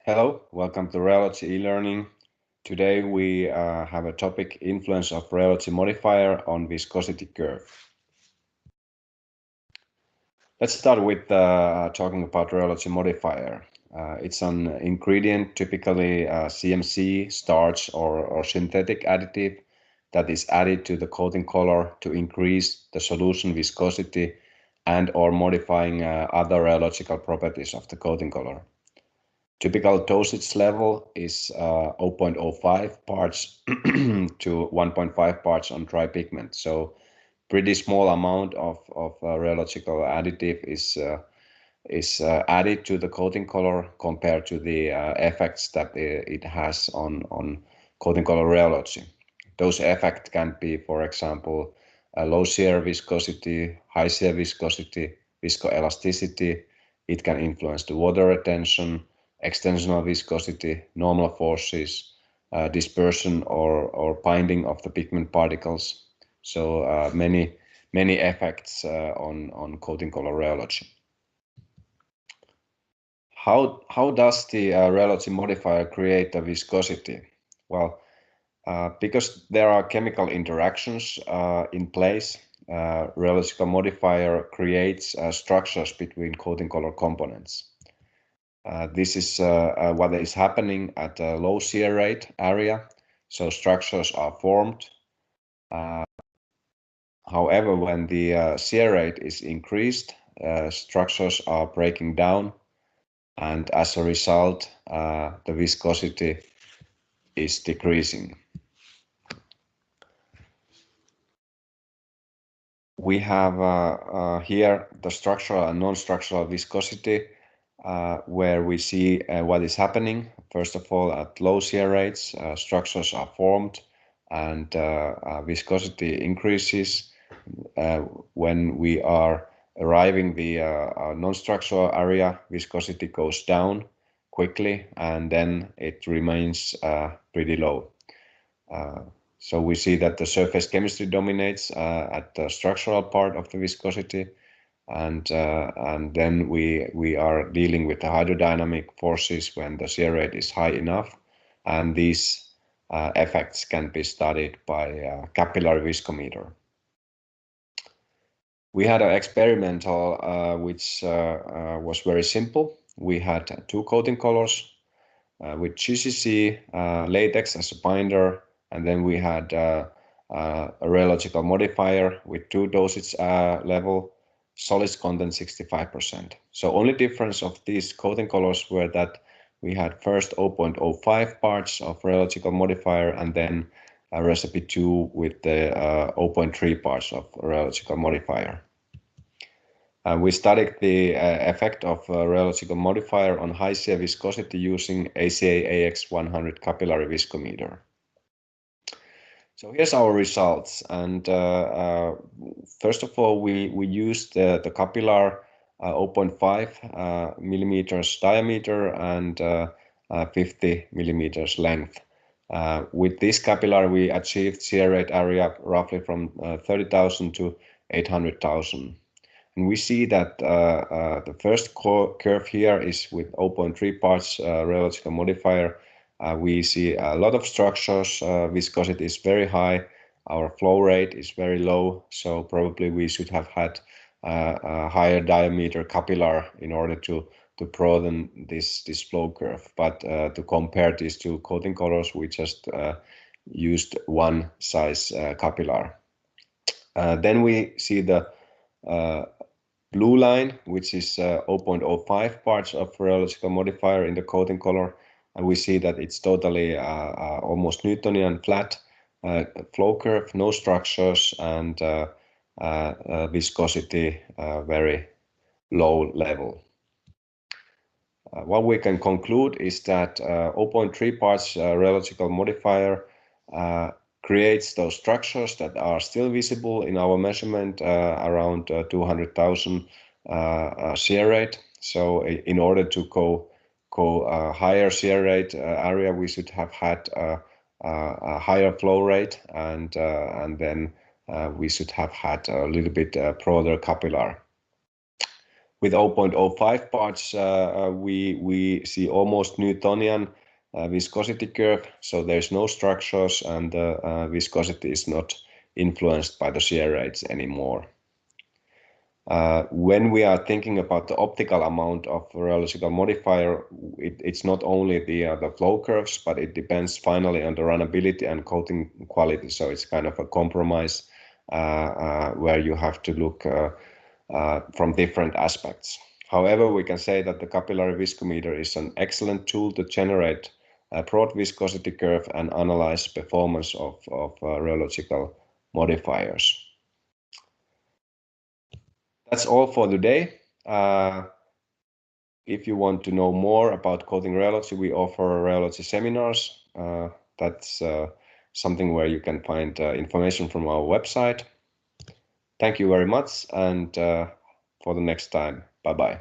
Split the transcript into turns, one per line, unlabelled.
Hello, welcome to Rheology e-learning. Today we have a topic, influence of Rheology modifier on viscosity curve. Let's start with talking about Rheology modifier. It's an ingredient, typically CMC, starch or synthetic additive that is added to the coating color to increase the solution viscosity and or modifying other rheological properties of the coating color. Typical dosage level is 0.05 parts to 1.5 parts on dry pigment. So pretty small amount of rheological additive is added to the coating color compared to the effects that it has on coating color rheology. Those effects can be, for example, low shear viscosity, high shear viscosity, viscoelasticity. It can influence the water retention, extensional viscosity, normal forces, dispersion or binding of the pigment particles. So many effects on coating color rheology. How does the Rheology modifier create the viscosity? Well, because there are chemical interactions in place, Rheological modifier creates structures between coating color components. This is what is happening at a low shear rate area, so structures are formed. However, when the shear rate is increased, structures are breaking down, and as a result, the viscosity is decreasing. We have here the structural and non-structural viscosity, where we see what is happening. First of all, at low shear rates, structures are formed and viscosity increases. When we are arriving the non-structural area, viscosity goes down quickly and then it remains pretty low. So we see that the surface chemistry dominates at the structural part of the viscosity, and then we are dealing with the hydrodynamic forces when the shear rate is high enough, and these effects can be studied by capillary viscometer. We had an experimental which was very simple. We had two coating colors with GCC, latex as a binder, and then we had a rheological modifier with two dosage level, solids content 65%. So only difference of these coating colors were that we had first 0.05 parts of rheological modifier and then a recipe 2 with the 0.3 parts of rheological modifier. We studied the effect of rheological modifier on high shear viscosity using ACA AX-100 capillary viscometer. So here's our results, and first of all we used the capillary 0.5 millimeters diameter and 50 millimeters length. With this capillary we achieved shear rate area roughly from 30,000 to 800,000. And we see that the first curve here is with 0.3 parts rheological modifier. We see a lot of structures, viscosity is very high, our flow rate is very low, so probably we should have had a higher diameter capillary in order to broaden this flow curve. But to compare these two coating colors, we just used one size capillary. Then we see the blue line, which is 0.05 parts of rheological modifier in the coating color, and we see that it's totally almost Newtonian flat flow curve, no structures, and viscosity very low level. What we can conclude is that 0.3 parts rheological modifier creates those structures that are still visible in our measurement around 200,000 shear rate. So in order to go higher shear rate area, we should have had a higher flow rate, and then we should have had a little bit broader capillary. with 0.05 parts, we see almost Newtonian viscosity curve, so there's no structures and the viscosity is not influenced by the shear rates anymore. When we are thinking about the optical amount of rheological modifier, it's not only the flow curves, but it depends finally on the runnability and coating quality. So it's kind of a compromise where you have to look from different aspects. However, we can say that the capillary viscometer is an excellent tool to generate a broad viscosity curve and analyze performance of rheological modifiers. That's all for today. If you want to know more about coating rheology, we offer rheology seminars. That's something where you can find information from our website. Thank you very much, and for the next time, bye-bye.